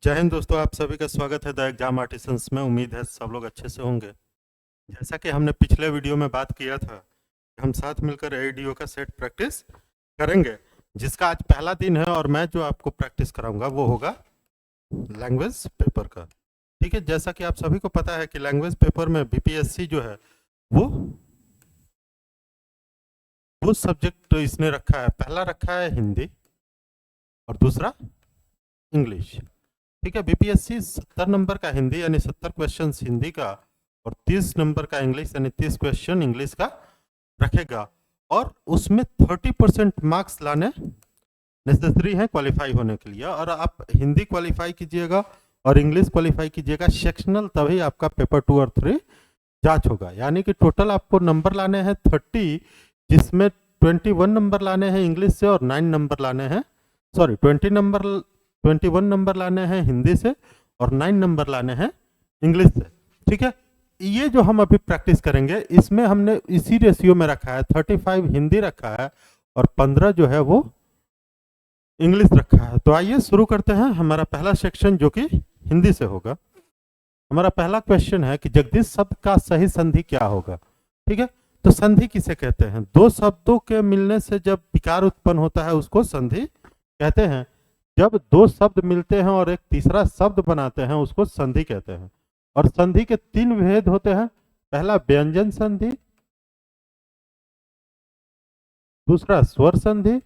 जय हिंद दोस्तों, आप सभी का स्वागत है द एग्जाम आर्टिसंस में। उम्मीद है सब लोग अच्छे से होंगे। जैसा कि हमने पिछले वीडियो में बात किया था कि हम साथ मिलकर एडीओ का सेट प्रैक्टिस करेंगे, जिसका आज पहला दिन है और मैं जो आपको प्रैक्टिस कराऊंगा वो होगा लैंग्वेज पेपर का। ठीक है, जैसा कि आप सभी को पता है कि लैंग्वेज पेपर में बीपीएससी जो है वो दो सब्जेक्ट इसने रखा है। पहला रखा है हिंदी और दूसरा इंग्लिश। ठीक है, बीपीएससी 70 नंबर का हिंदी यानी 70 क्वेश्चन हिंदी का और 30 नंबर का इंग्लिश यानी 30 क्वेश्चन इंग्लिश का रखेगा, और उसमें 30% मार्क्स लाने नेसेसरी हैं क्वालिफाई होने के लिए। और आप हिंदी क्वालिफाई कीजिएगा और इंग्लिश क्वालिफाई कीजिएगा सेक्शनल, तभी आपका पेपर 2 और 3 जांच होगा। यानी कि टोटल आपको नंबर लाने हैं 30, जिसमें 21 नंबर लाने हैं इंग्लिश से और 9 नंबर लाने हैं, सॉरी 21 नंबर लाने हैं हिंदी से और 9 नंबर लाने हैं इंग्लिश से। ठीक है, ये जो हम अभी प्रैक्टिस करेंगे इसमें हमने इसी रेशियो में रखा है, 35 हिंदी रखा है और 15 जो है वो इंग्लिश रखा है। तो आइए शुरू करते हैं हमारा पहला सेक्शन, जो कि हिंदी से होगा। हमारा पहला क्वेश्चन है कि जगदीश शब्द का सही संधि क्या होगा। ठीक है, तो संधि किसे कहते हैं? दो शब्दों के मिलने से जब विकार उत्पन्न होता है उसको संधि कहते हैं। जब दो शब्द मिलते हैं और एक तीसरा शब्द बनाते हैं उसको संधि कहते हैं। और संधि के 3 भेद होते हैं। पहला व्यंजन संधि, दूसरा स्वर संधि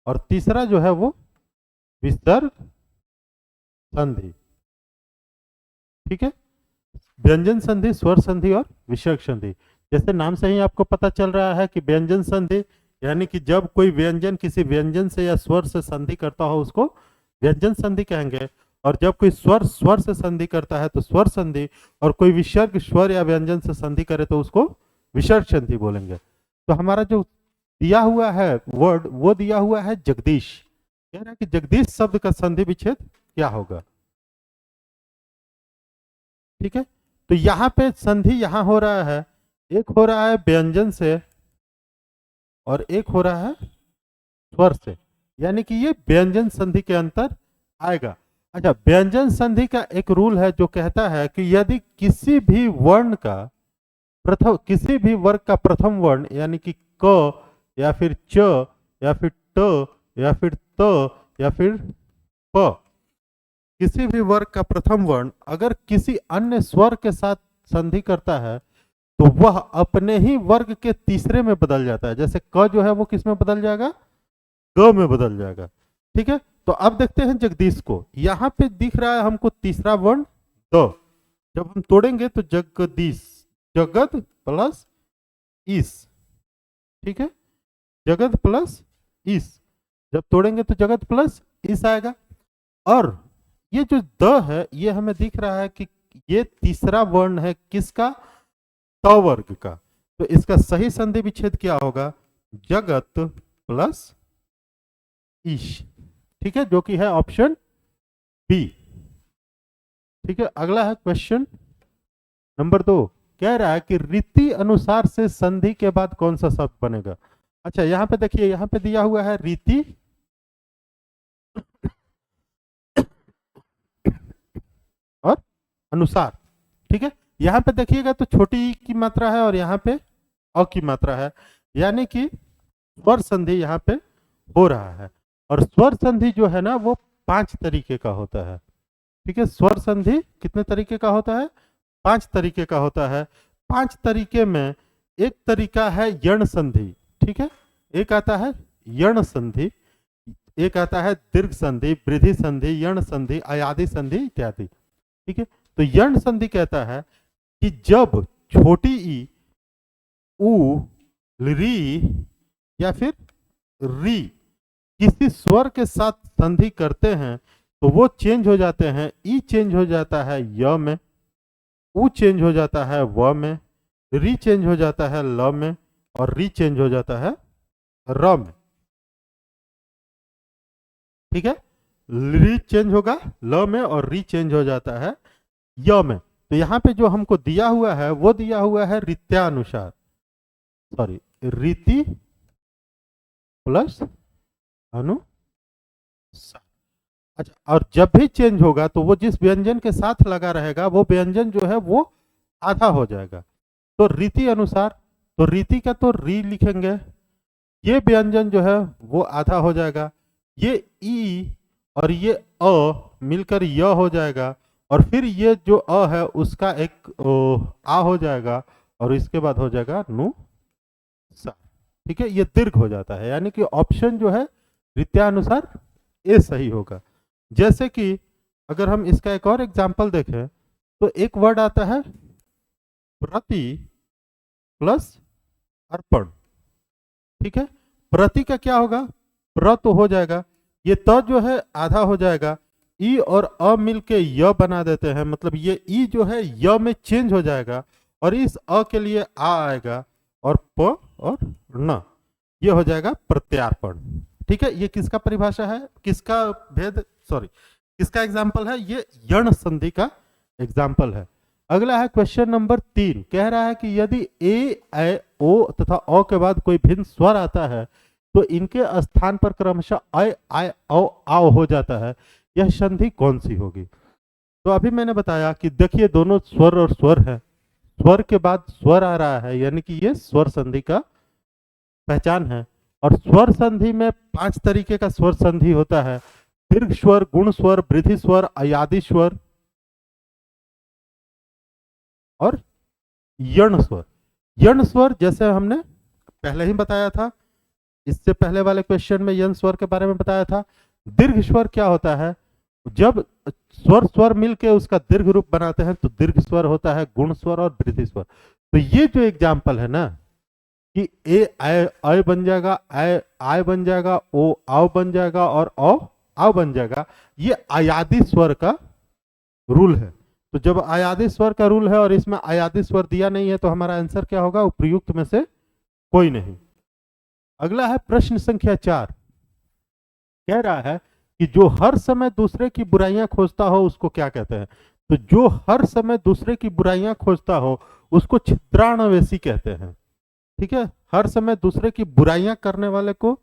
और तीसरा जो है वो विसर्ग संधि। ठीक है, व्यंजन संधि, स्वर संधि और विसर्ग संधि। जैसे नाम से ही आपको पता चल रहा है कि व्यंजन संधि यानी कि जब कोई व्यंजन किसी व्यंजन से या स्वर से संधि करता हो उसको व्यंजन संधि कहेंगे, और जब कोई स्वर स्वर से संधि करता है तो स्वर संधि, और कोई विसर्ग स्वर या व्यंजन से संधि करे तो उसको विसर्ग संधि बोलेंगे। तो हमारा जो दिया हुआ है वर्ड वो दिया हुआ है जगदीश। कह रहा है कि जगदीश शब्द का संधि विच्छेद क्या होगा। ठीक है, तो यहां पे संधि यहां हो रहा है, एक हो रहा है व्यंजन से और एक हो रहा है स्वर से, यानी कि ये व्यंजन संधि के अंतर आएगा। अच्छा, व्यंजन संधि का एक रूल है जो कहता है कि यदि किसी भी वर्ण का प्रथम, किसी भी वर्ग का प्रथम वर्ण यानी कि क या फिर च या फिर ट या फिर त या फिर प, किसी भी वर्ग का प्रथम वर्ण अगर किसी अन्य स्वर के साथ संधि करता है तो वह अपने ही वर्ग के तीसरे में बदल जाता है। जैसे क जो है वो किस में बदल जाएगा? ग में बदल जाएगा। ठीक है, तो अब देखते हैं जगदीश को। यहां पे दिख रहा है हमको तीसरा वर्ण द, जब हम तोड़ेंगे तो जगदीश, जगद प्लस ईस। ठीक है, जगद प्लस ईस, जब तोड़ेंगे तो जगत प्लस ईस आएगा। और ये जो द है ये हमें दिख रहा है कि ये तीसरा वर्ण है किसका? त वर्ग का। तो इसका सही संधि विच्छेद क्या होगा? जगत प्लस ईश। ठीक है, जो कि है ऑप्शन बी। ठीक है, अगला है क्वेश्चन नंबर 2। कह रहा है कि रीति अनुसार से संधि के बाद कौन सा शब्द बनेगा। अच्छा, यहां पे देखिए, यहां पे दिया हुआ है रीति और अनुसार। ठीक है, यहां पे देखिएगा तो छोटी ई की मात्रा है और यहाँ पे अ की मात्रा है, यानी कि स्वर संधि यहाँ पे हो रहा है। और स्वर संधि जो है ना वो 5 तरीके का होता है। ठीक है, स्वर संधि कितने तरीके का होता है? 5 तरीके का होता है। 5 तरीके में एक तरीका है यण संधि। ठीक है, एक आता है यण संधि, एक आता है दीर्घ संधि, वृद्धि संधि, यण संधि, अयादि संधि इत्यादि। ठीक है, तो यण संधि कहता है कि जब छोटी ई, उ, री या फिर री किसी स्वर के साथ संधि करते हैं तो वो चेंज हो जाते हैं। ई चेंज हो जाता है य में, उ चेंज हो जाता है व में, री चेंज हो जाता है ल में और री चेंज हो जाता है र में। ठीक है, री चेंज होगा ल में और री चेंज हो जाता है य में। तो यहाँ पे जो हमको दिया हुआ है वो दिया हुआ है रीत्यानुसार, सॉरी रीति प्लस अनुसार। सा। अच्छा, और जब भी चेंज होगा तो वो जिस व्यंजन के साथ लगा रहेगा वो व्यंजन जो है वो आधा हो जाएगा। तो रीति अनुसार, तो रीति का तो री लिखेंगे, ये व्यंजन जो है वो आधा हो जाएगा, ये ई और ये अ मिलकर य हो जाएगा, और फिर ये जो अ है उसका एक आ हो जाएगा, और इसके बाद हो जाएगा नु सा। ठीक है, ये दीर्घ हो जाता है, यानी कि ऑप्शन जो है रीत्यानुसार ए सही होगा। जैसे कि अगर हम इसका एक और एग्जाम्पल देखें तो एक वर्ड आता है प्रति प्लस अर्पण। ठीक है, प्रति का क्या होगा, प्र तो हो जाएगा, ये त जो है आधा हो जाएगा, ई और अ मिलके य बना देते हैं, मतलब ये ई जो है य में चेंज हो जाएगा, और इस अ के लिए आ आएगा, और प और न, ये हो जाएगा प्रत्यार्पण। ठीक है, ये किसका परिभाषा है, किसका भेद, सॉरी किसका एग्जाम्पल है, ये यण संधि का एग्जाम्पल है। अगला है क्वेश्चन नंबर 3, कह रहा है कि यदि ए, ऐ, ओ तथा अ के बाद कोई भिन्न स्वर आता है तो इनके स्थान पर क्रमशः ऐ, आय, औ, आओ हो जाता है, यह संधि कौन सी होगी। तो अभी मैंने बताया कि देखिए दोनों स्वर और स्वर है, स्वर के बाद स्वर आ रहा है, यानी कि ये स्वर संधि का पहचान है। और स्वर संधि में 5 तरीके का स्वर संधि होता है, दीर्घ स्वर, गुण स्वर, वृद्धि स्वर, अयादि स्वर और यण स्वर। यण स्वर जैसे हमने पहले ही बताया था, इससे पहले वाले क्वेश्चन में यण स्वर के बारे में बताया था। दीर्घ स्वर क्या होता है, जब स्वर स्वर मिलके उसका दीर्घ रूप बनाते हैं तो दीर्घ स्वर होता है, गुण स्वर और वृद्धि स्वर। तो ये जो एग्जाम्पल है ना कि ए आय बन जाएगा, आय बन जाएगा, ओ आओ बन जाएगा, और औ आओ बन जाएगा, ये अयादि स्वर का रूल है। तो जब अयादि स्वर का रूल है और इसमें अयादि स्वर दिया नहीं है तो हमारा आंसर क्या होगा, उपयुक्त में से कोई नहीं। अगला है प्रश्न संख्या 4, कह रहा है कि जो हर समय दूसरे की बुराइयां खोजता हो उसको क्या कहते हैं। तो जो हर समय दूसरे की बुराइयां खोजता हो उसको छिद्राणवेशी कहते हैं। ठीक है, हर समय दूसरे की बुराइयां करने वाले को,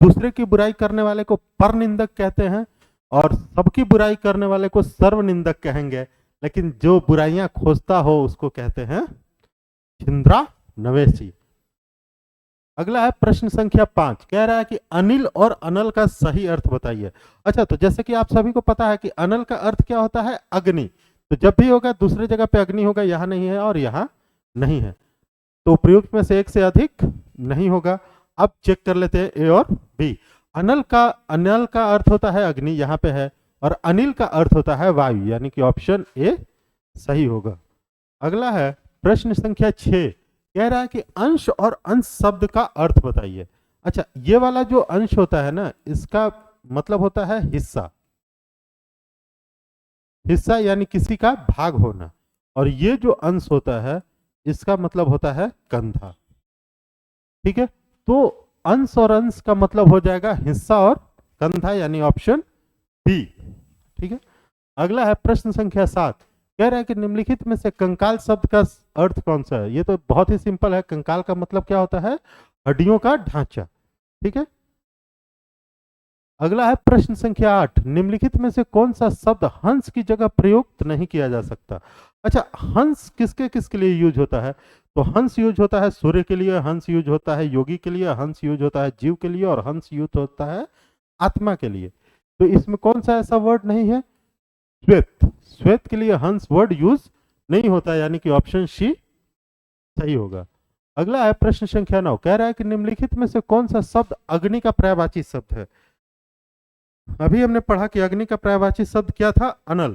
दूसरे की बुराई करने वाले को परनिंदक कहते हैं, और सबकी बुराई करने वाले को सर्वनिंदक कहेंगे, लेकिन जो बुराइयां खोजता हो उसको कहते हैं छिद्राणवेशी। अगला है प्रश्न संख्या 5, कह रहा है कि अनिल और अनल का सही अर्थ बताइए। अच्छा, तो जैसे कि आप सभी को पता है कि अनल का अर्थ क्या होता है, अग्नि। तो जब भी होगा दूसरी जगह पे अग्नि होगा, यहां नहीं है और यहां नहीं है, तो प्रयुक्त में से एक से अधिक नहीं होगा। अब चेक कर लेते हैं ए और बी। अनल का अर्थ होता है अग्नि, यहां पे है, और अनिल का अर्थ होता है वायु, यानी कि ऑप्शन ए सही होगा। अगला है प्रश्न संख्या 6, कह रहा है कि अंश और अंश शब्द का अर्थ बताइए। अच्छा, ये वाला जो अंश होता है ना, इसका मतलब होता है हिस्सा, हिस्सा यानी किसी का भाग होना, और ये जो अंश होता है इसका मतलब होता है कंधा। ठीक है, तो अंश और अंश का मतलब हो जाएगा हिस्सा और कंधा, यानी ऑप्शन बी। ठीक है, अगला है प्रश्न संख्या 7, कह रहा है कि निम्नलिखित में से कंकाल शब्द का अर्थ कौन सा है। ये तो बहुत ही सिंपल है, कंकाल का मतलब क्या होता है, हड्डियों का ढांचा। ठीक है, अगला है प्रश्न संख्या 8, निम्नलिखित में से कौन सा शब्द हंस की जगह प्रयुक्त नहीं किया जा सकता। अच्छा, हंस किसके किसके लिए यूज होता है, तो हंस यूज होता है सूर्य के लिए, हंस यूज होता है योगी के लिए, हंस यूज होता है जीव के लिए, और हंस यूज होता है आत्मा के लिए। तो इसमें कौन सा ऐसा वर्ड नहीं है, श्वेत, श्वेत के लिए हंस वर्ड यूज नहीं होता, यानी कि ऑप्शन सी सही होगा। अगला है प्रश्न संख्या 9, कह रहा है कि निम्नलिखित में से कौन सा शब्द अग्नि का पर्यायवाची शब्द है। अभी हमने पढ़ा कि अग्नि का पर्यायवाची शब्द क्या था, अनल।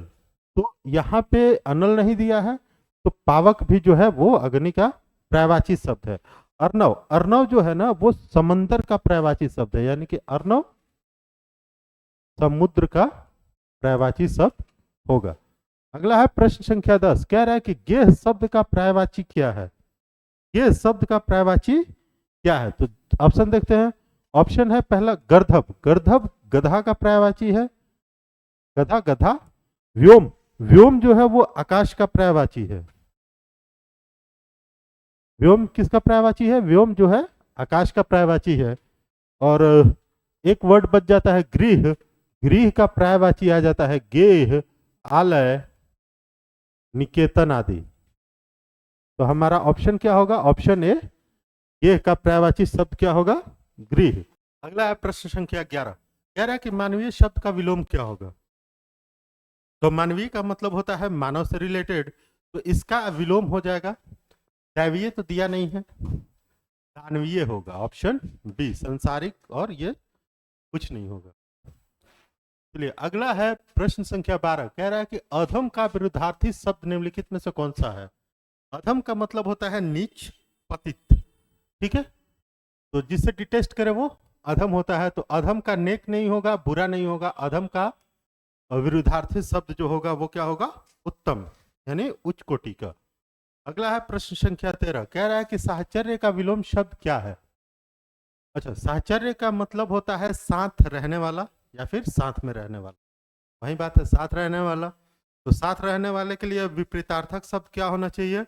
तो यहाँ पे अनल नहीं दिया है, तो पावक भी जो है वो अग्नि का पर्यायवाची शब्द है। अर्णव, अर्णव जो है ना वो समंदर का पर्यायवाची शब्द है, यानी कि अर्णव समुद्र का पर्यायवाची शब्द होगा। अगला है प्रश्न संख्या 10, कह रहा है कि गेह शब्द का पर्यायवाची क्या है। गेह शब्द का पर्यायवाची क्या है, तो ऑप्शन देखते हैं। ऑप्शन है पहला गर्धब, गर्धब गधा का पर्यायवाची है, गधा गधा। व्योम, व्योम जो है वो आकाश का पर्यायवाची है। व्योम किसका पर्यायवाची है, व्योम जो है आकाश का पर्यायवाची है। और एक वर्ड बच जाता है गृह, गृह का पर्यायवाची आ जाता है गेह, आलय, निकेतन आदि। तो हमारा ऑप्शन क्या होगा? ऑप्शन ए, गेह का पर्यायवाची शब्द क्या होगा? गृह। अगला है प्रश्न संख्या 11, कह रहा है कि मानवीय शब्द का विलोम क्या होगा? तो मानवीय का मतलब होता है मानव से रिलेटेड, तो इसका विलोम हो जाएगा, दैवीय तो दिया नहीं है, दानवीय होगा, ऑप्शन बी संसारिक, और ये कुछ नहीं होगा। चलिए अगला है प्रश्न संख्या 12, कह रहा है कि अधम का विरुद्धार्थी शब्द निम्नलिखित में से कौन सा है? अधम का मतलब होता है नीच, पतित, ठीक है, तो जिससे डिटेस्ट करे वो अधम होता है। तो अधम का नेक नहीं होगा, बुरा नहीं होगा, अधम का विरुद्धार्थी शब्द जो होगा वो क्या होगा? उत्तम, यानी उच्च कोटि का। अगला है प्रश्न संख्या 13, कह रहा है कि साहचर्य का विलोम शब्द क्या है? अच्छा, साहचर्य का मतलब होता है साथ रहने वाला या फिर साथ में रहने वाला, वही बात है, साथ रहने वाला। तो साथ रहने वाले के लिए विपरीतार्थक शब्द क्या होना चाहिए?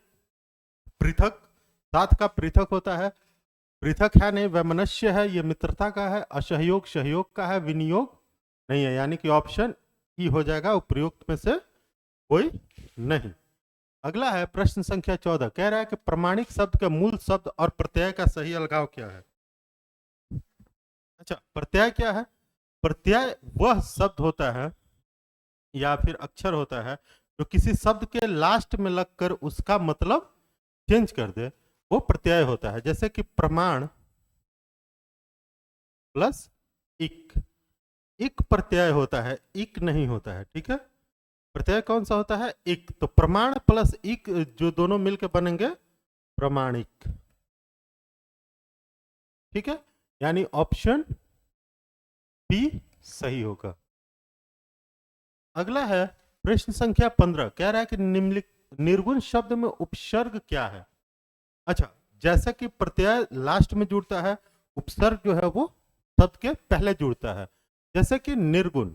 पृथक। साथ का पृथक होता है, पृथक है नहीं, वैमनस्य है, ये मित्रता का है, असहयोग सहयोग का है, विनियोग नहीं है, यानी कि ऑप्शन ई हो जाएगा उपयुक्त में से कोई नहीं। अगला है प्रश्न संख्या 14, कह रहा है कि प्रमाणिक शब्द का मूल शब्द और प्रत्यय का सही अलगाव क्या है? अच्छा, प्रत्यय क्या है? प्रत्यय वह शब्द होता है या फिर अक्षर होता है जो किसी शब्द के लास्ट में लगकर उसका मतलब चेंज कर दे, वो प्रत्यय होता है। जैसे कि प्रमाण प्लस इक, इक प्रत्यय होता है, इक नहीं होता है, ठीक है। प्रत्यय कौन सा होता है? इक। तो प्रमाण प्लस इक जो दोनों मिलकर बनेंगे प्रमाणिक, ठीक है, यानी ऑप्शन बी सही होगा। अगला है प्रश्न संख्या 15, कह रहा है कि निम्नलिखित निर्गुण शब्द में उपसर्ग क्या है? अच्छा, जैसा कि प्रत्यय लास्ट में जुड़ता है, उपसर्ग जो है वो शब्द के पहले जुड़ता है। जैसे कि निर्गुण,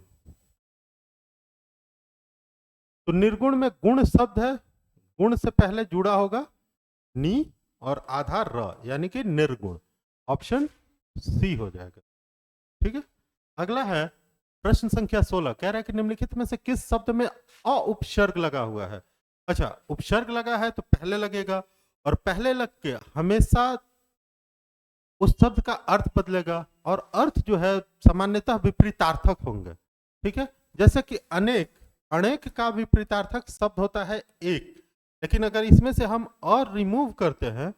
तो निर्गुण में गुण शब्द है, गुण से पहले जुड़ा होगा नी और आधा र, यानी कि निर्गुण, ऑप्शन सी हो जाएगा, ठीक है। अगला है प्रश्न संख्या 16, कह रहा है कि निम्नलिखित में से किस शब्द में अ उपसर्ग लगा हुआ है? अच्छा, उपसर्ग लगा है तो पहले लगेगा, और पहले लग के हमेशा उस शब्द का अर्थ बदलेगा, और अर्थ जो है सामान्यतः विपरीतार्थक होंगे, ठीक है। जैसे कि अनेक, अनेक का विपरीतार्थक शब्द होता है एक, लेकिन अगर इसमें से हम और रिमूव करते हैं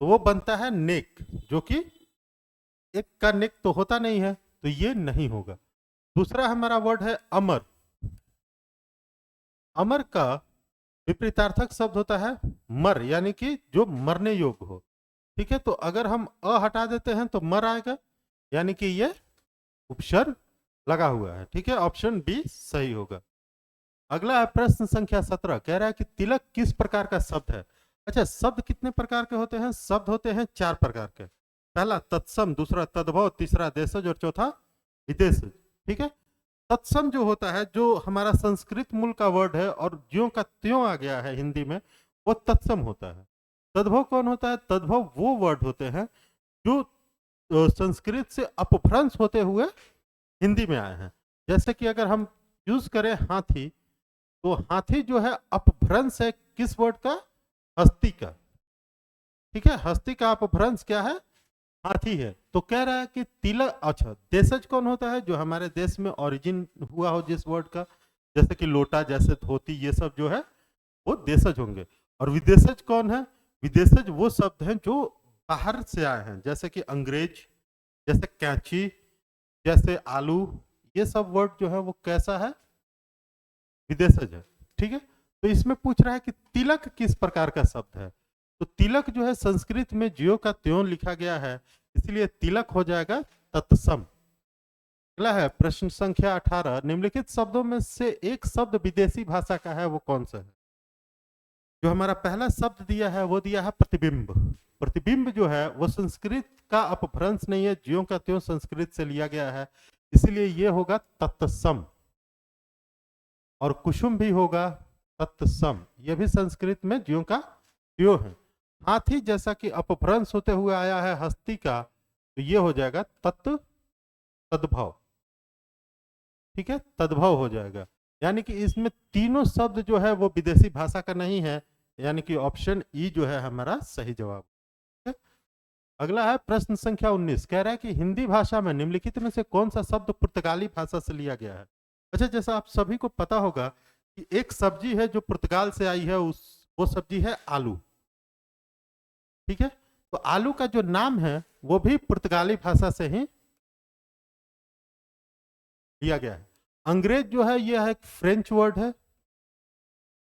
तो वो बनता है नेक, जो कि एक का नेक तो होता नहीं है, तो ये नहीं होगा। दूसरा हमारा वर्ड है अमर, अमर का विपरीतार्थक शब्द होता है मर, यानी कि जो मरने योग्य हो, ठीक है। तो अगर हम अ हटा देते हैं तो मर आएगा, यानी कि ये उपसर्ग लगा हुआ है, ठीक है, ऑप्शन बी सही होगा। अगला है प्रश्न संख्या 17, कह रहा है कि तिलक किस प्रकार का शब्द है? अच्छा, शब्द कितने प्रकार के होते हैं? शब्द होते हैं 4 प्रकार के, पहला तत्सम, दूसरा तद्भव, तीसरा देशज और चौथा विदेशज, ठीक है। तत्सम जो होता है, जो हमारा संस्कृत मूल का वर्ड है और ज्यों का त्यों आ गया है हिंदी में, वो तत्सम होता है। तद्भव कौन होता है? तद्भव वो वर्ड होते हैं जो संस्कृत से अपभ्रंश होते हुए हिंदी में आए हैं। जैसे कि अगर हम यूज करें हाथी, तो हाथी जो है अपभ्रंश है किस वर्ड का? हस्ती का, ठीक है, हस्ती का अपभ्रंश क्या है? हाथी है। तो कह रहा है कि तिलक, अच्छा देशज कौन होता है? जो हमारे देश में ओरिजिन हुआ हो जिस वर्ड का, जैसे कि लोटा, जैसे धोती, ये सब जो है वो देशज होंगे। और विदेशज कौन है? विदेशज वो शब्द हैं जो बाहर से आए हैं, जैसे कि अंग्रेज, जैसे कैंची, जैसे आलू, ये सब वर्ड जो है वो कैसा है? विदेशज है, ठीक है। तो इसमें पूछ रहा है कि तिलक किस प्रकार का शब्द है? तो तिलक जो है संस्कृत में ज्यों का त्यों लिखा गया है, इसलिए तिलक हो जाएगा तत्सम। अगला है प्रश्न संख्या 18, निम्नलिखित शब्दों में से एक शब्द विदेशी भाषा का है, वो कौन सा है? जो हमारा पहला शब्द दिया है वो दिया है प्रतिबिंब। प्रतिबिंब जो है वो संस्कृत का अपभ्रंश नहीं है, ज्यों का त्यों संस्कृत से लिया गया है, इसलिए ये होगा तत्सम। और कुसुम भी होगा तत्सम, यह भी संस्कृत में ज्यों का त्यों है। हाथी जैसा कि अपभ्रंश होते हुए आया है हस्ती का, तो ये हो जाएगा तद्भव। ठीक है, तद्भव हो जाएगा। यानी कि इसमें तीनों शब्द जो है वो विदेशी भाषा का नहीं है, यानी कि ऑप्शन ई जो है हमारा सही जवाब। ठीक है? अगला है प्रश्न संख्या 19, कह रहा है कि हिंदी भाषा में निम्नलिखित में से कौन सा शब्द पुर्तगाली भाषा से लिया गया है। अच्छा, जैसा आप सभी को पता होगा कि एक सब्जी है जो पुर्तगाल से आई है, उस वो सब्जी है आलू। ठीक है, तो आलू का जो नाम है वो भी पुर्तगाली भाषा से ही लिया गया है। अंग्रेज जो है यह एक फ्रेंच वर्ड है,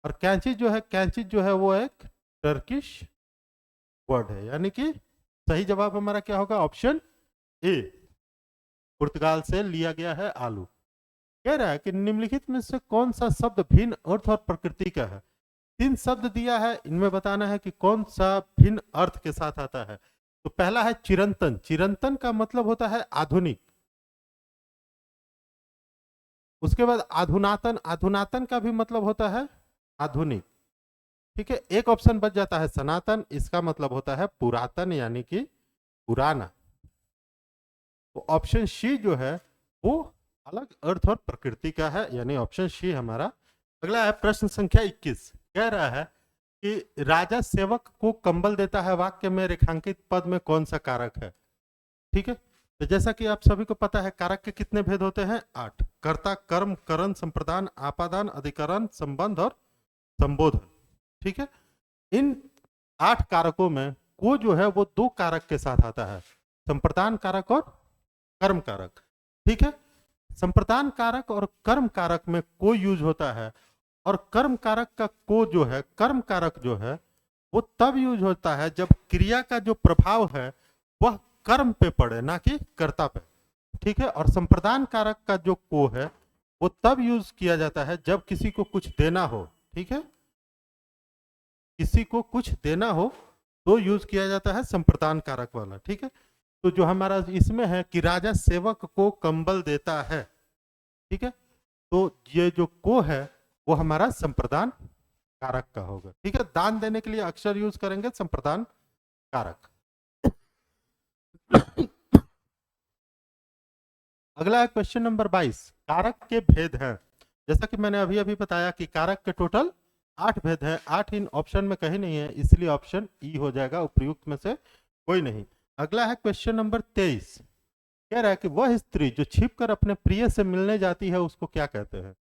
और कैंची जो है वो एक टर्किश वर्ड है। यानी कि सही जवाब हमारा क्या होगा, ऑप्शन ए, पुर्तगाल से लिया गया है आलू। कह रहा है कि निम्नलिखित में से कौन सा शब्द भिन्न अर्थ और प्रकृति का है। तीन शब्द दिया है, इनमें बताना है कि कौन सा भिन्न अर्थ के साथ आता है। तो पहला है चिरंतन। चिरंतन का मतलब होता है आधुनिक। उसके बाद आधुनातन। आधुनातन का भी मतलब होता है आधुनिक। ठीक है, एक ऑप्शन बच जाता है सनातन, इसका मतलब होता है पुरातन यानी कि पुराना। तो ऑप्शन सी जो है वो अलग अर्थ और प्रकृति का है, यानी ऑप्शन सी हमारा। अगला है प्रश्न संख्या 21, कह रहा है कि राजा सेवक को कंबल देता है वाक्य में रेखांकित पद में कौन सा कारक है। ठीक है, तो जैसा कि आप सभी को पता है कारक के कितने भेद होते हैं, 8। कर्ता, कर्म, करण, संप्रदान, आपादान, अधिकरण, संबंध और संबोधन। ठीक है, इन 8 कारकों में को जो है वो 2 कारक के साथ आता है, संप्रदान कारक और कर्म कारक। ठीक है, संप्रदान कारक और कर्म कारक में को यूज होता है, और कर्म कारक का को जो है, कर्म कारक जो है वो तब यूज होता है जब क्रिया का जो प्रभाव है वह कर्म पे पड़े, ना कि कर्ता पे। ठीक है, और संप्रदान कारक का जो को है वो तब यूज किया जाता है जब किसी को कुछ देना हो। ठीक है, किसी को कुछ देना हो तो यूज किया जाता है संप्रदान कारक वाला। ठीक है, तो जो हमारा इसमें है कि राजा सेवक को कंबल देता है। ठीक है, तो ये जो को है वो हमारा संप्रदान कारक का होगा। ठीक है, दान देने के लिए अक्षर यूज करेंगे संप्रदान कारक। अगला है क्वेश्चन नंबर 22, कारक के भेद हैं। जैसा कि मैंने अभी अभी बताया कि कारक के टोटल 8 भेद हैं, 8 इन ऑप्शन में कहीं नहीं है, इसलिए ऑप्शन ई हो जाएगा, उपयुक्त में से कोई नहीं। अगला है क्वेश्चन नंबर 23, कह रहा है कि वह स्त्री जो छिपकर अपने प्रिय से मिलने जाती है उसको क्या कहते हैं।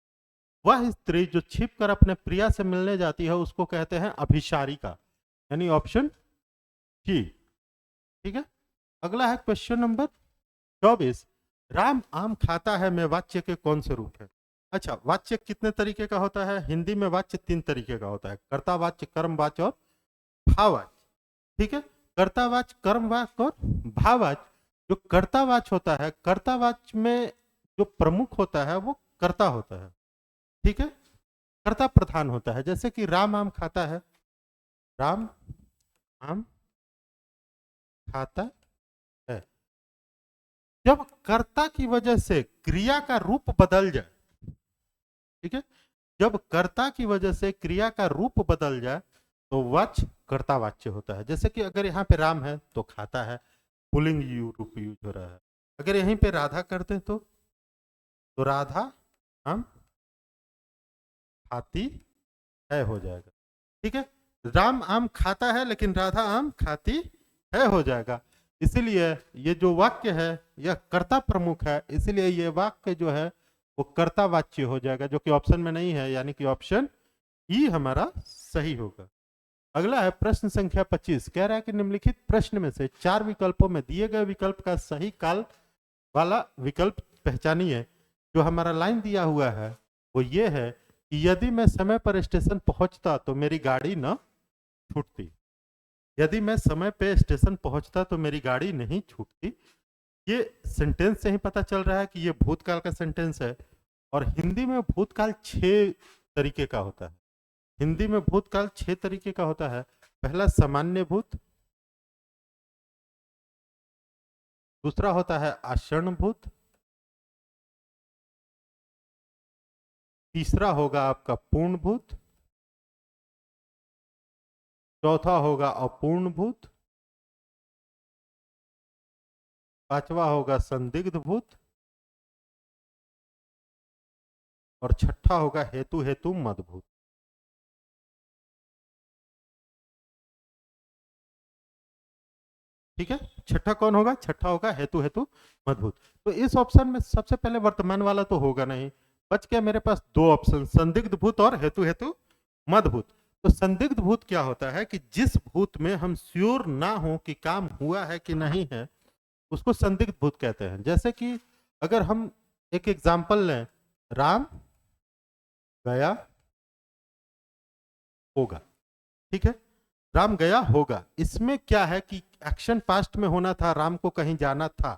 वह स्त्री जो छिपकर अपने प्रिया से मिलने जाती है उसको कहते हैं अभिसारिका, यानी ऑप्शन सी। ठीक है, अगला है क्वेश्चन नंबर 24, राम आम खाता है में वाच्य के कौन से रूप है। अच्छा, वाच्य कितने तरीके का होता है, हिंदी में वाच्य 3 तरीके का होता है, कर्तावाच्य, कर्मवाच्य और भाववाच्य। ठीक है, कर्तावाच्य, कर्मवाच्य और भाववाच्य। जो कर्तावाच्य होता है, कर्तावाच्य में जो प्रमुख होता है वो कर्ता होता है। ठीक है, कर्ता प्रधान होता है। जैसे कि राम आम खाता है, राम आम खाता है। जब कर्ता की वजह से क्रिया का रूप बदल जाए, ठीक है, जब कर्ता की वजह से क्रिया का रूप बदल जाए तो वाच्य कर्तावाच्य होता है। जैसे कि अगर यहाँ पे राम है तो खाता है, पुल्लिंग रूप यूज हो रहा है। अगर यहीं पे राधा करते तो राधा आम खाती है हो जाएगा। ठीक है, राम आम खाता है लेकिन राधा आम खाती है हो जाएगा। इसीलिए ये जो वाक्य है यह कर्ता प्रमुख है, इसीलिए ये वाक्य जो है वो कर्तावाच्य हो जाएगा, जो कि ऑप्शन में नहीं है, यानी कि ऑप्शन ई हमारा सही होगा। अगला है प्रश्न संख्या 25, कह रहा है कि निम्नलिखित प्रश्न में से 4 विकल्पों में दिए गए विकल्प का सही काल वाला विकल्प पहचानिए। जो हमारा लाइन दिया हुआ है वो ये है कि यदि मैं समय पर स्टेशन पहुंचता तो मेरी गाड़ी न छूटती। यदि मैं समय पे स्टेशन पहुंचता तो मेरी गाड़ी नहीं छूटती। ये सेंटेंस से ही पता चल रहा है कि ये भूतकाल का सेंटेंस है, और हिंदी में भूतकाल 6 तरीके का होता है। हिंदी में भूतकाल 6 तरीके का होता है। पहला सामान्य भूत, दूसरा होता है आषर्ण भूत, तीसरा होगा आपका पूर्ण भूत, चौथा होगा अपूर्ण भूत, पांचवा होगा संदिग्ध भूत, और छठा होगा हेतु हेतु मदभूत। ठीक है, छठा कौन होगा? छठा होगा हेतु हेतु मदभूत। तो इस ऑप्शन में सबसे पहले वर्तमान वाला तो होगा नहीं, बच गया मेरे पास दो ऑप्शन, संदिग्ध भूत और हेतु हेतु मदभूत। तो संदिग्ध भूत क्या होता है कि जिस भूत में हम श्योर ना हो कि काम हुआ है कि नहीं है, उसको संदिग्ध भूत कहते हैं। जैसे कि अगर हम एक एग्जाम्पल लें, राम गया होगा, ठीक है, राम गया होगा, इसमें क्या है कि एक्शन पास्ट में होना था, राम को कहीं जाना था,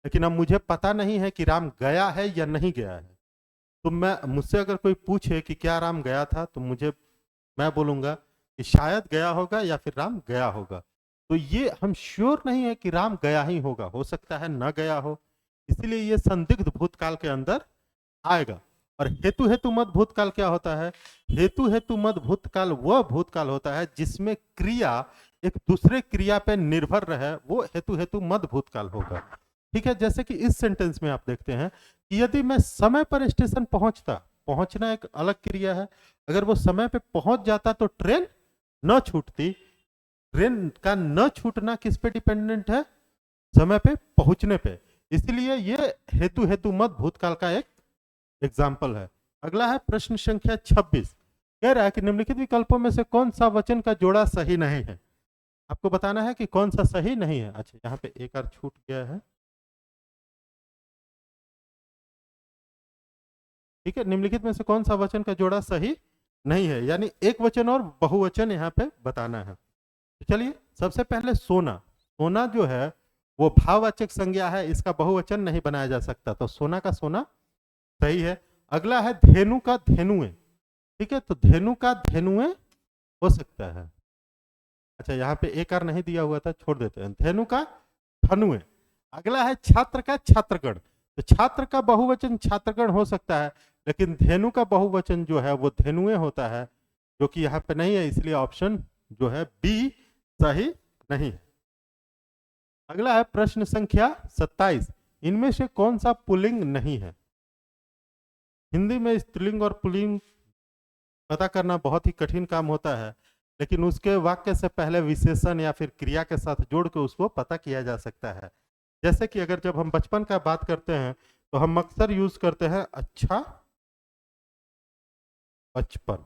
लेकिन अब मुझे पता नहीं है कि राम गया है या नहीं गया है। तो मैं मुझसे अगर कोई पूछे कि क्या राम गया था, तो मैं बोलूंगा कि शायद गया होगा या फिर राम गया होगा। तो ये हम श्योर नहीं है कि राम गया ही होगा, हो सकता है न गया हो, इसलिए ये संदिग्ध भूतकाल के अंदर आएगा। और हेतु हेतु मत भूतकाल क्या होता है? हेतु हेतु मत भूतकाल वह भूतकाल होता है जिसमें क्रिया एक दूसरे क्रिया पे निर्भर रहे, वो हेतु हेतु मत भूतकाल होगा। ठीक है, जैसे कि इस सेंटेंस में आप देखते हैं कि यदि मैं समय पर स्टेशन पहुंचना एक अलग क्रिया है, अगर वो समय पे पहुंच जाता तो ट्रेन न छूटती। ट्रेन का न छूटना किस पे डिपेंडेंट है? समय पे पहुंचने पे। इसलिए ये हेतु हेतु मत भूतकाल का एक एग्जाम्पल है। अगला है प्रश्न संख्या 26, कह रहा है कि निम्नलिखित विकल्पों में से कौन सा वचन का जोड़ा सही नहीं है। आपको बताना है कि कौन सा सही नहीं है। अच्छा, यहाँ पे एक बार छूट गया है। ठीक है, निम्नलिखित में से कौन सा वचन का जोड़ा सही नहीं है, यानी एक वचन और बहुवचन यहाँ पे बताना है। तो चलिए, सबसे पहले सोना। सोना जो है वो भाववाचक संज्ञा है, इसका बहुवचन नहीं बनाया जा सकता, तो सोना का सोना सही है। अगला है धेनु का धेनुए। ठीक है, तो धेनु का धेनुए हो सकता है। अच्छा, यहाँ पे एक आर नहीं दिया हुआ था, छोड़ देते हैं, धेनु का धनुए। अगला है छात्र का छात्रगण। तो छात्र का बहुवचन छात्रगण हो सकता है, लेकिन धेनु का बहुवचन जो है वो धेनुए होता है, जो कि यहाँ पे नहीं है, इसलिए ऑप्शन जो है बी सही नहीं है। अगला है प्रश्न संख्या 27, इनमें से कौन सा पुल्लिंग नहीं है? हिंदी में स्त्रीलिंग और पुल्लिंग पता करना बहुत ही कठिन काम होता है, लेकिन उसके वाक्य से पहले विशेषण या फिर क्रिया के साथ जोड़ के उसको पता किया जा सकता है। जैसे कि अगर जब हम बचपन का बात करते हैं तो हम अक्सर यूज करते हैं अच्छा बचपन,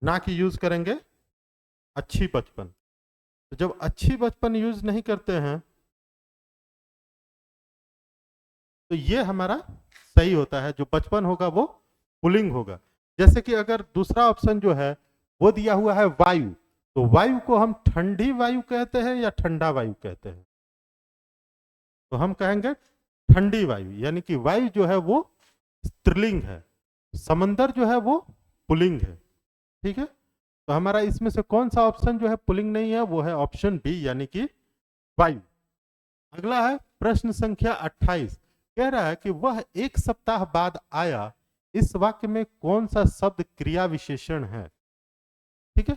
ना कि यूज करेंगे अच्छी बचपन। तो जब अच्छी बचपन यूज नहीं करते हैं तो ये हमारा सही होता है, जो बचपन होगा वो पुल्लिंग होगा। जैसे कि अगर दूसरा ऑप्शन जो है वो दिया हुआ है वायु, तो वायु को हम ठंडी वायु कहते हैं या ठंडा वायु कहते हैं? तो हम कहेंगे ठंडी वायु, यानी कि वायु जो है वो स्त्रीलिंग है, समंदर जो है वो पुल्लिंग है। ठीक है, तो हमारा इसमें से कौन सा ऑप्शन जो है पुल्लिंग नहीं है? वो है ऑप्शन बी, यानी कि वायु। अगला है प्रश्न संख्या 28, कह रहा है कि वह एक सप्ताह बाद आया, इस वाक्य में कौन सा शब्द क्रिया विशेषण है? ठीक है,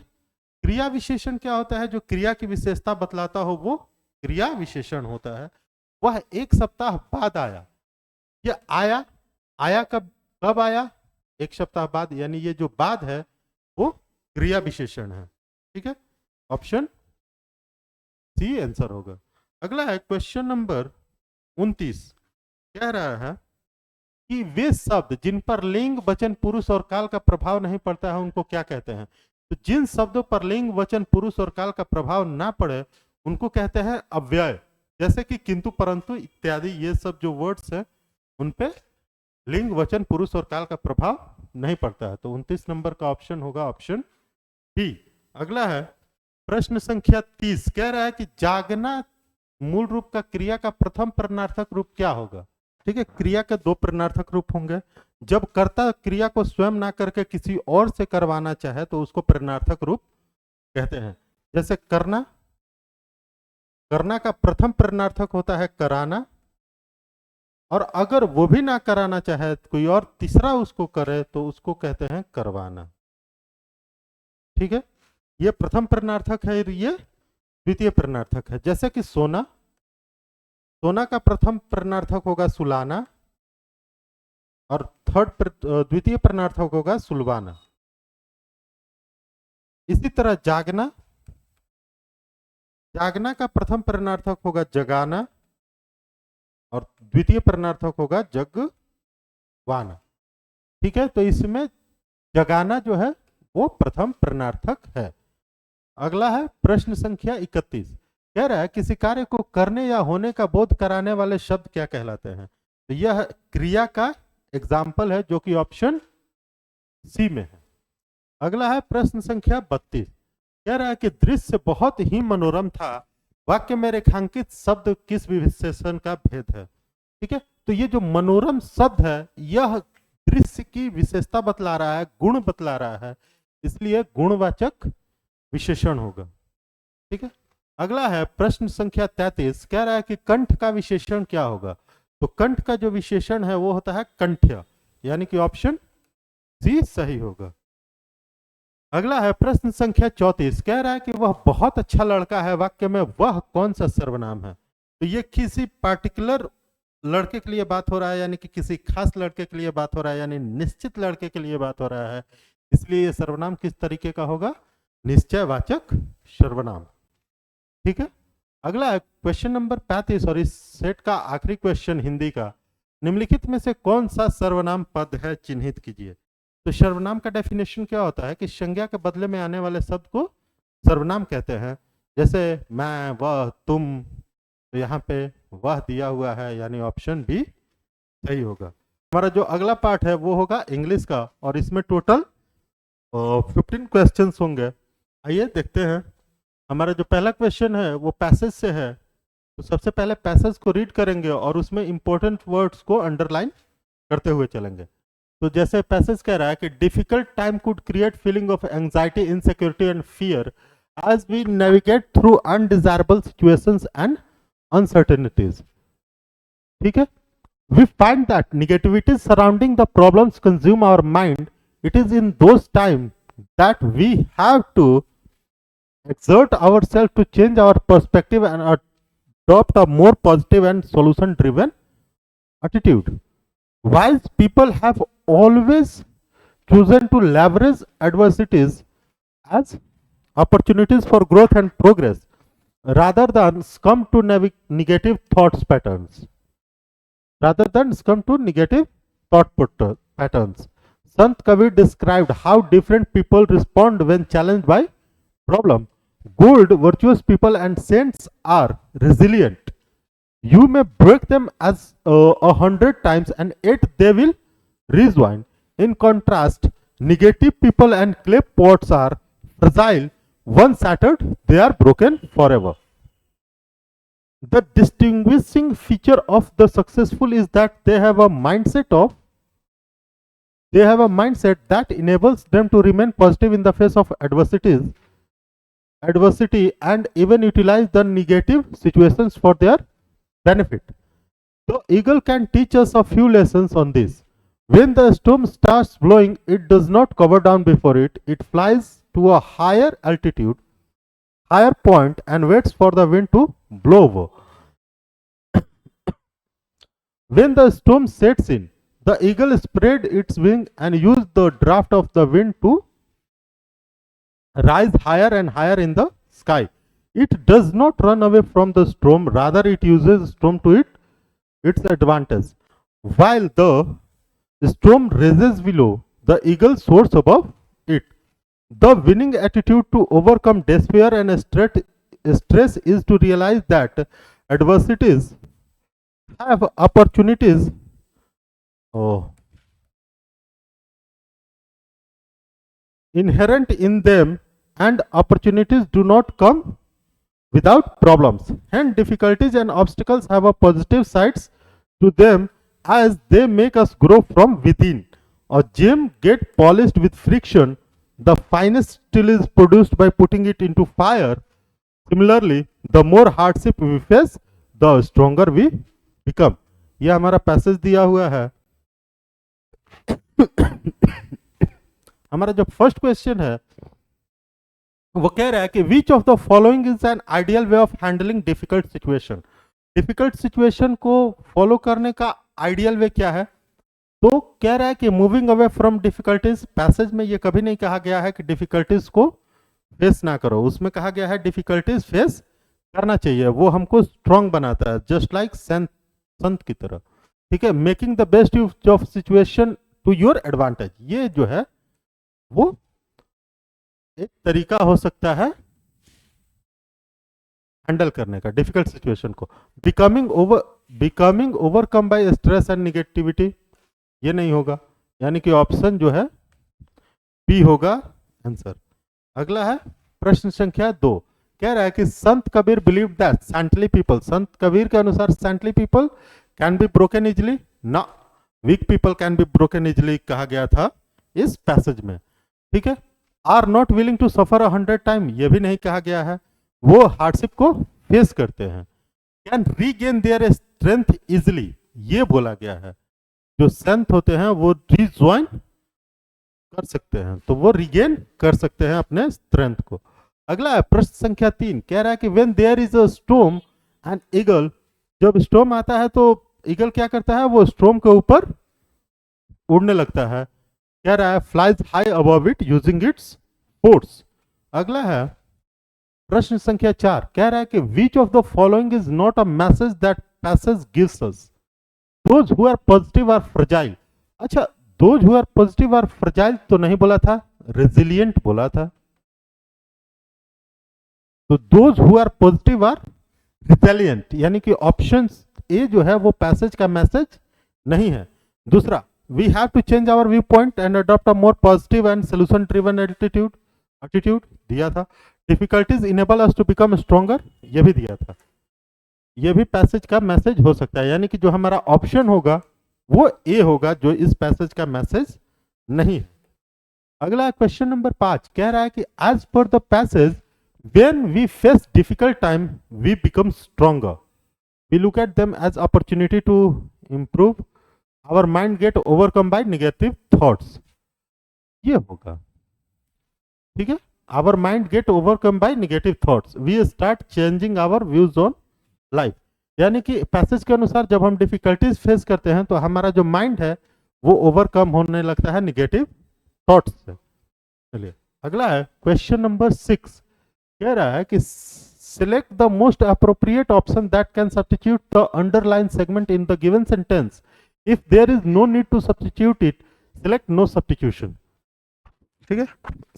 क्रिया विशेषण क्या होता है? जो क्रिया की विशेषता बतलाता हो वो क्रिया विशेषण होता है। वह एक सप्ताह बाद आया, ये आया, आया कब कब आया? एक सप्ताह बाद, यानी ये जो बाद है वो क्रिया विशेषण है। ठीक है, ऑप्शन सी आंसर होगा। अगला है क्वेश्चन नंबर 29, कह रहा है कि वे शब्द जिन पर लिंग वचन पुरुष और काल का प्रभाव नहीं पड़ता है उनको क्या कहते हैं? तो जिन शब्दों पर लिंग वचन पुरुष और काल का प्रभाव ना पड़े उनको कहते हैं अव्यय। जैसे कि किंतु परंतु इत्यादि, ये सब जो वर्ड्स हैं उन पे लिंग वचन पुरुष और काल का प्रभाव नहीं पड़ता है। तो 29 नंबर का ऑप्शन होगा ऑप्शन बी। अगला है प्रश्न संख्या 30, कह रहा है कि जागना मूल रूप का क्रिया का प्रथम प्रश्नार्थक रूप क्या होगा? ठीक है, क्रिया के दो प्रश्नार्थक रूप होंगे। जब कर्ता क्रिया को स्वयं ना करके किसी और से करवाना चाहे तो उसको प्रश्नार्थक रूप कहते हैं। जैसे करना, करना का प्रथम प्रश्नार्थक होता है कराना, और अगर वो भी ना कराना चाहे कोई और तीसरा उसको करे तो उसको कहते हैं करवाना। ठीक है, ये प्रथम प्रश्नार्थक है, ये द्वितीय प्रश्नार्थक है। जैसे कि सोना, सोना का प्रथम प्रश्नार्थक होगा सुलाना, और द्वितीय प्रश्नार्थक होगा सुलभाना। इसी तरह जागना, जागना का प्रथम प्रश्नार्थक होगा जगाना और द्वितीय प्रश्नार्थक होगा जगवाना। ठीक है, तो इसमें जगाना जो है वो प्रथम प्रश्नार्थक है। अगला है प्रश्न संख्या 31। कह रहा है किसी कार्य को करने या होने का बोध कराने वाले शब्द क्या कहलाते हैं? तो यह क्रिया का एग्जाम्पल है जो कि ऑप्शन सी में है। अगला है प्रश्न संख्या 32। कह रहा है कि दृश्य बहुत ही मनोरम था, वाक्य में रेखांकित शब्द किस विशेषण का भेद है? ठीक है, तो ये जो मनोरम शब्द है यह दृश्य की विशेषता बतला रहा है, गुण बतला रहा है, इसलिए गुणवाचक विशेषण होगा। ठीक है, अगला है प्रश्न संख्या 33। कह रहा है कि कंठ का विशेषण क्या होगा? तो कंठ का जो विशेषण है वो होता है कंठ्य, यानी कि ऑप्शन सी सही होगा। अगला है प्रश्न संख्या 34। कह रहा है कि वह बहुत अच्छा लड़का है, वाक्य में वह कौन सा सर्वनाम है? तो ये किसी पार्टिकुलर लड़के के लिए बात हो रहा है, यानी कि किसी खास लड़के के लिए बात हो रहा है, यानी निश्चित लड़के के लिए बात हो रहा है, इसलिए ये सर्वनाम किस तरीके का होगा? निश्चयवाचक सर्वनाम। ठीक है, अगला है क्वेश्चन नंबर 35 और इस सेट का आखिरी क्वेश्चन हिंदी का। निम्नलिखित में से कौन सा सर्वनाम पद है, चिन्हित कीजिए। तो सर्वनाम का डेफिनेशन क्या होता है कि संज्ञा के बदले में आने वाले शब्द को सर्वनाम कहते हैं। जैसे मैं, वह, तुम, तो यहाँ पे वह दिया हुआ है, यानी ऑप्शन बी सही होगा। हमारा जो अगला पार्ट है वो होगा इंग्लिश का और इसमें टोटल 15 क्वेश्चंस होंगे। आइए देखते हैं। हमारा जो पहला क्वेश्चन है वो पैसेज से है, तो सबसे पहले पैसेज को रीड करेंगे और उसमें इंपॉर्टेंट वर्ड्स को अंडरलाइन करते हुए चलेंगे। तो जैसे पैसेज कह रहा है कि difficult time could create feeling of anxiety, insecurity and fear as we navigate through undesirable situations and uncertainties. ठीक है, we find that negativities surrounding the problems consume our mind. It is in those times that we have to exert ourselves to change our perspective and adopt a more positive and solution driven attitude. Whilst people have always chosen to leverage adversities as opportunities for growth and progress rather than succumb to negative thoughts patterns. Rather than succumb to negative thought patterns. Sant Kabir described how different people respond when challenged by problem. Good, virtuous people and saints are resilient. You may break them as 100 times and yet they will rejoin. In contrast, negative people and clay pots are fragile. Once shattered, they are broken forever. The distinguishing feature of the successful is that they have a mindset that enables them to remain positive in the face of adversity and even utilize the negative situations for their benefit. The eagle can teach us a few lessons on this. When the storm starts blowing, it does not cover down before it. It flies to a higher altitude, higher point and waits for the wind to blow over. When the storm sets in, the eagle spread its wing and used the draft of the wind to rise higher and higher in the sky. It does not run away from the storm, rather it uses storm to its advantage. While the storm rages below, the eagle soars above it. The winning attitude to overcome despair and stress is to realize that adversities have opportunities inherent in them and opportunities do not come without problems. Hence, difficulties and obstacles have a positive sides to them as they make us grow from within. A gem gets polished with friction. The finest steel is produced by putting it into fire. Similarly, the more hardship we face, the stronger we become. ये हमारा passage दिया हुआ है। हमारा जो first question है वो कह रहा है कि which of the following is an ideal way of handling difficult situation. Difficult situation को फॉलो करने का आइडियल वे क्या है? तो कह रहा है कि moving away from difficulties, passage में ये कभी नहीं कहा गया है कि डिफिकल्टीज को फेस ना करो, उसमें कहा गया है डिफिकल्टीज फेस करना चाहिए, वो हमको स्ट्रांग बनाता है, जस्ट लाइक संत की तरह। ठीक है, making the best use of situation to your advantage, ये जो है वो एक तरीका हो सकता है हैंडल करने का डिफिकल्ट सिचुएशन को। Becoming overcome bye stress and negativity, ये नहीं होगा, यानी कि ऑप्शन जो है बी होगा आंसर। अगला है प्रश्न संख्या 2, कह रहा है कि Sant Kabir believe that saintly people, Sant Kabir के अनुसार saintly people can be broken easily, ना weak people can be broken easily कहा गया था इस पैसेज में। ठीक है, are not willing to suffer 100 time, ये भी नहीं कहा गया है, वो हार्डशिप को फेस करते हैं। Can regain their strength easily, ये बोला गया है, जो संत होते हैं वो रिज्वाइन कर सकते हैं, तो वो रिगेन कर सकते हैं अपने स्ट्रेंथ को। अगला है प्रश्न संख्या 3, कह रहा है कि when there is a storm and eagle, जब स्टॉर्म आता है तो ईगल क्या करता है, वो स्टॉर्म के ऊपर उड़ने लगता है। कह रहा है flies high above it using its force. अगला है प्रश्न संख्या 4, कह रहा है कि which of the following is not a message that passage gives us, those who are positive are fragile. अच्छा, those who are positive are fragile तो नहीं बोला था, रेजिलिएंट बोला था, तो those who are positive are resilient, यानी कि ऑप्शन ए जो है वो पैसेज का मैसेज नहीं है। दूसरा, we have to change our view point and adopt a more positive and solution driven attitude दिया था। Difficulties enable us to become stronger, ये भी दिया था, ये भी पैसेज का मैसेज हो सकता है, यानी कि जो हमारा ऑप्शन होगा वो ए होगा, जो इस पैसेज का मैसेज नहीं है। अगला क्वेश्चन नंबर 5, कह रहा है कि as per the passage when we face difficult time we become stronger, we look at them as opportunity to improve, our mind get overcome by negative thoughts, ये होगा। ठीक है, our mind get overcome by negative thoughts, we start changing our views on life, यानी कि passage के अनुसार जब हम डिफिकल्टीज फेस करते हैं तो हमारा जो माइंड है वो ओवरकम होने लगता है निगेटिव थॉट्स से। चलिए अगला है क्वेश्चन नंबर 6, कह रहा है कि select the most appropriate option that can substitute the underline segment in the given sentence, if there is no need to substitute it select no substitution. ठीक है,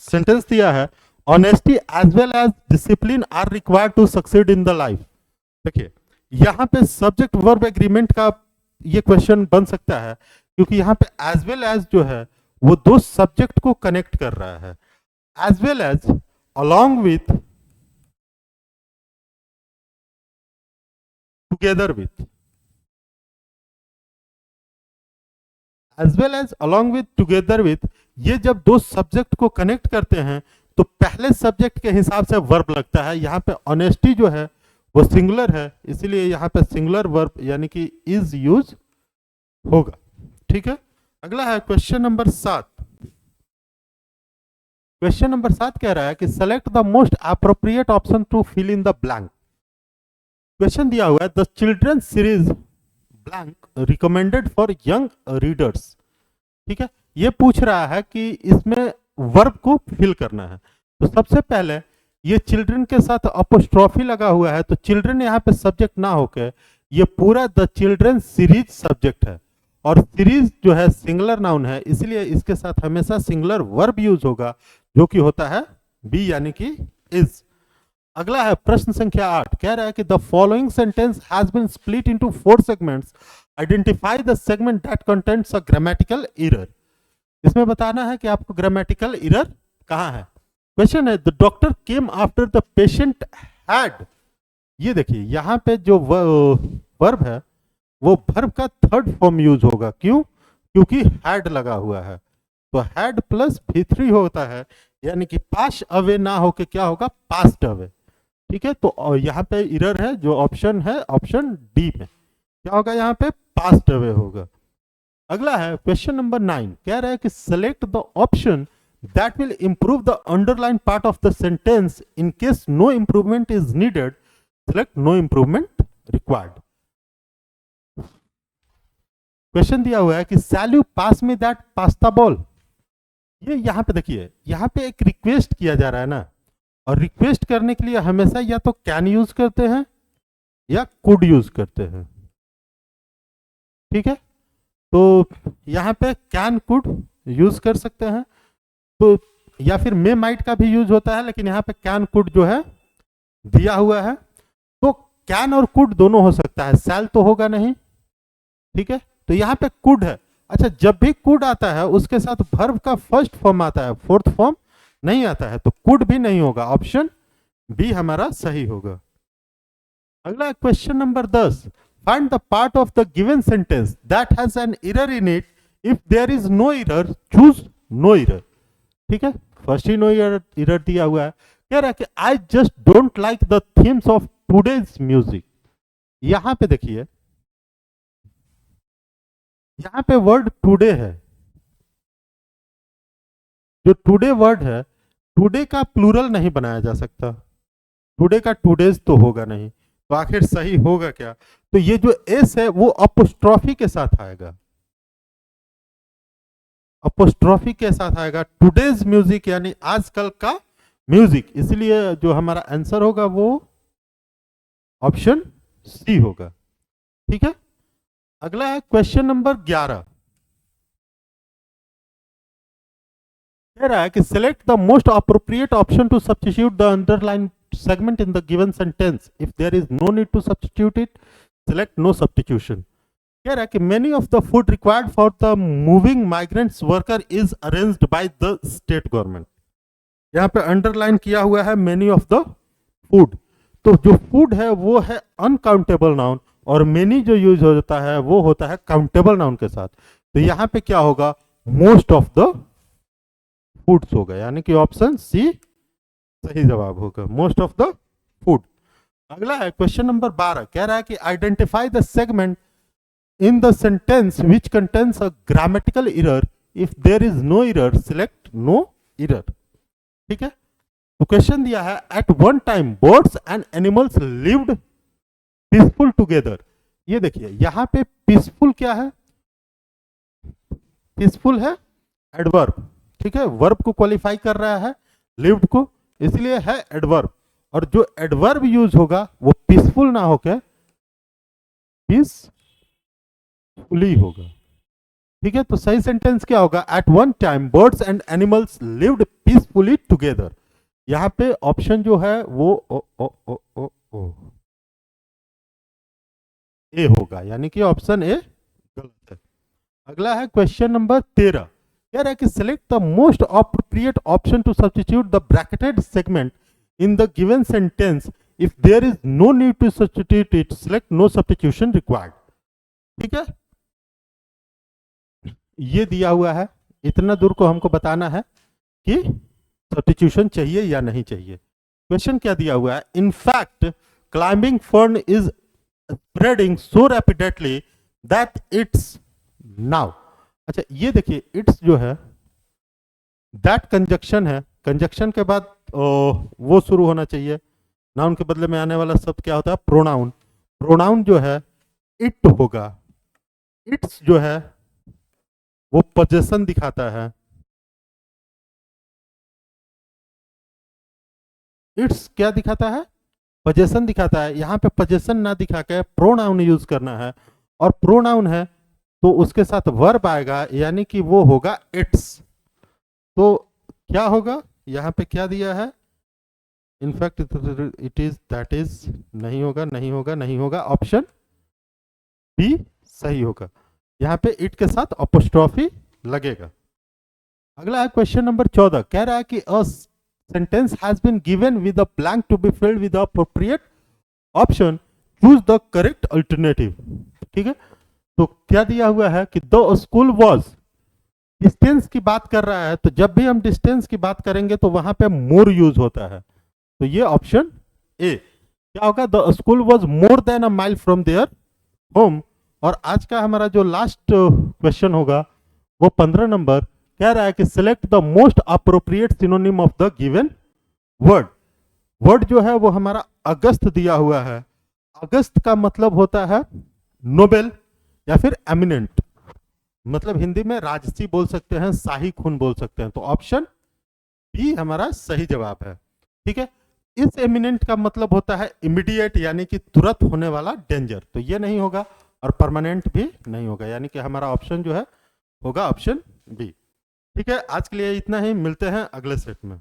सेंटेंस दिया है honesty as well as discipline are required to succeed in the life. देखिए यहाँ पे subject verb agreement का ये question बन सकता है, क्योंकि यहाँ पे एज वेल एज जो है वो दो सब्जेक्ट को कनेक्ट कर रहा है, as well as along with, together with, as well as along with, together with, ये जब दो सब्जेक्ट को कनेक्ट करते हैं तो पहले सब्जेक्ट के हिसाब से वर्ब लगता है। यहाँ पे ऑनेस्टी जो है वो सिंगुलर है, इसीलिए यहाँ पे सिंगुलर वर्ब यानी कि इज यूज होगा। ठीक है, अगला है क्वेश्चन नंबर 7, क्वेश्चन नंबर 7 कह रहा है कि select the most appropriate option to fill in the blank. Question दिया हुआ है the children series blank recommended for young readers. ठीक है, ये पूछ रहा है कि इसमें वर्ब को फिल करना है, तो सबसे पहले ये चिल्ड्रन के साथ अपोस्ट्रोफी लगा हुआ है, तो चिल्ड्रन यहाँ पे सब्जेक्ट ना होकर ये पूरा द चिल्ड्रन सीरीज सब्जेक्ट है, और सीरीज जो है सिंगुलर नाउन है, इसलिए इसके साथ हमेशा सिंगुलर वर्ब यूज होगा, जो कि होता है बी यानी कि इज। अगला है प्रश्न संख्या 8, कह रहा है कि the following sentence has been split into 4 segments, identify the segment that contains a grammatical error. इसमें बताना है कि आपको ग्रामेटिकल एरर कहाँ है। क्वेश्चन है the doctor came after the patient had, ये देखिए यहाँ पे जो वर्ब है वो वर्ब का थर्ड फॉर्म यूज होगा, क्यों, क्योंकि हैड लगा हुआ है, तो हैड प्लस V3 होता है, यानी कि पास अवे ना होके क्या होगा, पास्ट अवे। ठीक है, तो यहाँ पे एरर है, जो ऑप्शन है ऑप्शन डी में क्या होगा, यहाँ पे पास्ट अवे होगा। अगला है क्वेश्चन नंबर 9, कह रहा है कि select the option that will improve the underline part of the sentence in case no improvement is needed, select no improvement required. Question दिया हुआ है कि shall you pass me that pasta ball. ये यहाँ पे देखिए, यहाँ पे एक रिक्वेस्ट किया जा रहा है ना, और रिक्वेस्ट करने के लिए हमेशा या तो कैन यूज करते हैं या कुड यूज करते हैं। ठीक है, तो यहाँ पे कैन कुड यूज कर सकते हैं, तो या फिर मे माइट का भी यूज होता है, लेकिन यहाँ पे कैन कुड जो है दिया हुआ है, तो कैन और कुड दोनों हो सकता है, शैल तो होगा नहीं। ठीक है, तो यहाँ पे कुड है। अच्छा, जब भी कुड आता है उसके साथ वर्ब का फर्स्ट फॉर्म आता है, फोर्थ फॉर्म नहीं आता है, तो कुड भी नहीं होगा। ऑप्शन बी हमारा सही होगा। अगला question number 10, find the part of the given sentence that has an error in it, if there is no error choose no error. ठीक है, फर्स्ट ही नो एरर दिया हुआ है। कह रहा है कि I just don't like the themes of today's music. यहां पे देखिए, यहां पे वर्ड टुडे है, जो टुडे वर्ड है, टुडे का प्लूरल नहीं बनाया जा सकता, टुडे का टुडेज तो होगा नहीं, तो आखिर सही होगा क्या? तो ये जो एस है वो अपोस्ट्रॉफी के साथ आएगा, अपोस्ट्रॉफी के साथ आएगा, टुडेज म्यूजिक यानी आजकल का म्यूजिक, इसलिए जो हमारा आंसर होगा वो ऑप्शन सी होगा। ठीक है, अगला है क्वेश्चन नंबर 11। कह रहा है कि select the most appropriate option to substitute the underline segment in the given sentence. If there is no need to substitute it, select no substitution. कह रहा है कि many of the food required for the moving migrants worker is arranged by the state government. यहाँ पे underline किया हुआ है many of the food, तो जो फूड है वो है अनकाउंटेबल नाउन, और मेनी जो यूज होता है वो होता है काउंटेबल नाउन के साथ, तो यहाँ पे क्या होगा, मोस्ट ऑफ द फूड्स होगा, यानी कि ऑप्शन सी सही जवाब होगा, मोस्ट ऑफ द फूड। अगला है क्वेश्चन नंबर 12, कह रहा है कि identify the segment in the sentence which contains a grammatical error, if there is no error select no error. ठीक है, तो क्वेश्चन दिया है at one time birds and animals lived peaceful together. ये देखिए यहाँ पे पीसफुल क्या है, पीसफुल है एडवर्ब। ठीक है, वर्ब को क्वालिफाई कर रहा है, लिव्ड को, इसलिए है एडवर्ब, और जो एडवर्ब यूज होगा वो पीसफुल ना होकर पीसफुली होगा। ठीक है, तो सही सेंटेंस क्या होगा, at one time birds and animals lived peacefully together. यहां पे ऑप्शन जो है वो ए होगा, यानी कि ऑप्शन ए गलत है। अगला है क्वेश्चन नंबर 13, कह रहा है कि select the most appropriate option to substitute the bracketed segment in the given sentence, if there is no need to substitute it select no substitution required. ठीक है, ये दिया हुआ है, इतना दूर को हमको बताना है कि सब्स्टिट्यूशन चाहिए या नहीं चाहिए। क्वेश्चन क्या दिया हुआ है, in fact climbing fern is spreading so rapidly that it's now. अच्छा, ये देखिए इट्स जो है दैट कंजक्शन है, कंजक्शन के बाद वो शुरू होना चाहिए, नाउन के बदले में आने वाला शब्द क्या होता है, प्रोनाउन। प्रोनाउन जो है इट होगा, इट्स जो है वो पोजेशन दिखाता है, इट्स क्या दिखाता है, पोजेशन दिखाता है। यहाँ पे पोजेशन ना दिखा के प्रोनाउन यूज करना है, और प्रोनाउन है तो उसके साथ वर्ब आएगा, यानी कि वो होगा इट्स। तो क्या होगा, यहाँ पे क्या दिया है, in fact it is, that is, नहीं होगा, नहीं होगा, नहीं होगा, ऑप्शन बी सही होगा। यहाँ पे इट के साथ अपोस्ट्रोफी लगेगा। अगला है क्वेश्चन नंबर 14, कह रहा है कि a sentence has been given with a blank to be filled with appropriate option, choose the correct alternative. ठीक है, तो क्या दिया हुआ है कि द स्कूल वॉज, डिस्टेंस की बात कर रहा है, तो जब भी हम डिस्टेंस की बात करेंगे तो वहां पे मोर यूज होता है, तो ये ऑप्शन ए क्या होगा, the school was more than a mile from their home. और आज का हमारा जो लास्ट क्वेश्चन होगा वो 15 नंबर, कह रहा है कि select the most appropriate synonym of the given word. Word जो है वो हमारा अगस्त दिया हुआ है, अगस्त का मतलब होता है नोबेल या फिर एमिनेंट। मतलब हिंदी में राजसी बोल सकते हैं, शाही खून बोल सकते हैं। तो ऑप्शन बी हमारा सही जवाब है। ठीक है। इस एमिनेंट का मतलब होता है इमीडिएट, यानी कि तुरंत होने वाला डेंजर, तो ये नहीं होगा, और परमानेंट भी नहीं होगा, यानी कि हमारा ऑप्शन जो है होगा ऑप्शन बी। ठीक है, आज के लिए इतना ही, मिलते हैं अगले सेट में।